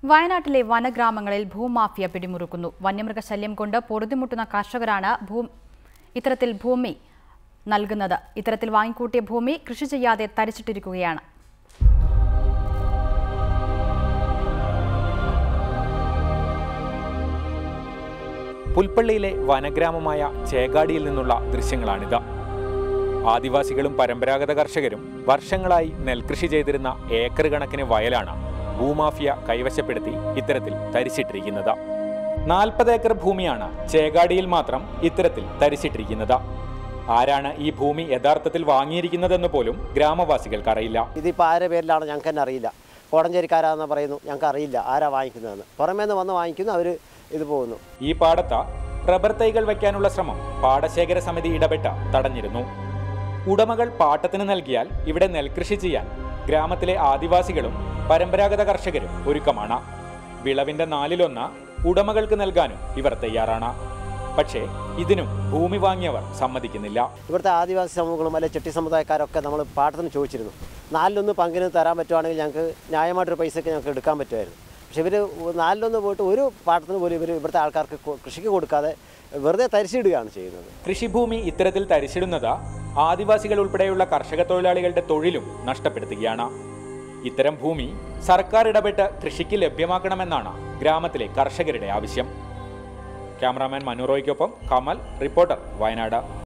വയനാട്ടിലെ വനഗ്രാമങ്ങളിൽ ഭൂമാഫിയ പിടിമുറുക്കുന്നു. വന്യമൃഗശല്യം കൊണ്ട് പൊറുതിമുട്ടുന്ന കർഷകരാണ് ഇത്തരത്തിൽ ഭൂമി നൽകുന്നത്. ഇത്തരത്തിൽ വാങ്ങിക്കൂട്ടിയ ഭൂമി കൃഷി ചെയ്യാതെ തരിച്ചിട്ടിരിക്കുകയാണ്. പുൽപ്പള്ളിയിലെ വനഗ്രാമമായ ചേകാടിയിൽ നിന്നുള്ള ദൃശ്യങ്ങളാണിത്. ആദിവാസികളും പരമ്പരാഗത കർഷകരും വർഷങ്ങളായി നെൽകൃഷി ചെയ്തിരുന്ന ഏക്കർ കണക്കിന് വയലാണ് ഭൂമാഫിയ കൈവശപ്പെടുത്തി ഇത്തരത്തിൽ തരിച്ചിട്ടിരിക്കുന്നത്. 40 ഏക്കർ ഭൂമിയാണ് ചേകാടിയിൽ മാത്രം ഇത്തരത്തിൽ തരിച്ചിട്ടിരിക്കുന്നത്. ആരാണ് ഈ ഭൂമി യഥാർത്ഥത്തിൽ വാങ്ങിയിരിക്കുന്നതെന്ന് പോലും ഗ്രാമവാസികൾക്ക് അറിയില്ല. ഇതിപ്പോൾ ആരുടെ പേരിലാണ് ഞങ്ങൾക്ക് തന്നെ അറിയില്ല. കോടഞ്ചേരിക്കാരാണെന്ന് പറയുന്നു, ഞങ്ങൾക്ക് അറിയില്ല ആരാ വാങ്ങിക്കുന്നതെന്ന്. പുറമേ നിന്ന് വന്ന് വാങ്ങിക്കുന്നു, അവർ ഇത് പോകുന്നു. ഈ പാടത്ത് റബ്ബർ തൈകൾ വയ്ക്കാനുള്ള ശ്രമം പാടശേഖര സമിതി ഇടപെട്ട് തടഞ്ഞിരുന്നു. ഉടമകൾ പാട്ടത്തിന് നൽകിയാൽ ഇവിടെ നെൽകൃഷി ചെയ്യാൻ ഗ്രാമത്തിലെ ആദിവാസികളും പരമ്പരാഗത കർഷകരും ഒരുക്കമാണ്. വിളവിന്റെ 4/1 ഉടമകൾക്ക് നൽകാനും ഇവർ തയ്യാറാണ്. പക്ഷേ ഇതിനും ഭൂമി വാങ്ങിയവർ സമ്മതിക്കുന്നില്ല. ഇവിടുത്തെ ആദിവാസി സമൂഹങ്ങളും അല്ലെങ്കിൽ ചെട്ടി സമുദായക്കാരൊക്കെ നമ്മൾ പാട്ടത്തിന് ചോദിച്ചിരുന്നു. 4/1 പങ്കിന് തരാൻ പറ്റുവാണെങ്കിൽ ഞങ്ങൾക്ക് ന്യായമായിട്ടൊരു പൈസയ്ക്ക് ഞങ്ങൾക്ക് എടുക്കാൻ പറ്റുമായിരുന്നു. പക്ഷെ ഇവർ 4/1 പോയിട്ട് ഒരു പാട്ടത്തിന് പോലും ഇവിടുത്തെ ആൾക്കാർക്ക് കൃഷിക്ക് കൊടുക്കാതെ വെറുതെ തരിച്ചിടുകയാണ് ചെയ്യുന്നത്. കൃഷിഭൂമി ഇത്തരത്തിൽ തരിച്ചിടുന്നത് ആദിവാസികൾ ഉൾപ്പെടെയുള്ള കർഷക തൊഴിലാളികളുടെ തൊഴിലും നഷ്ടപ്പെടുത്തുകയാണ്. ഇത്തരം ഭൂമി സർക്കാർ ഇടപെട്ട് കൃഷിക്ക് ലഭ്യമാക്കണമെന്നാണ് ഗ്രാമത്തിലെ കർഷകരുടെ ആവശ്യം. ക്യാമറാമാൻ മനു റോയ്ക്കൊപ്പം കമൽ, റിപ്പോർട്ടർ, വയനാട്.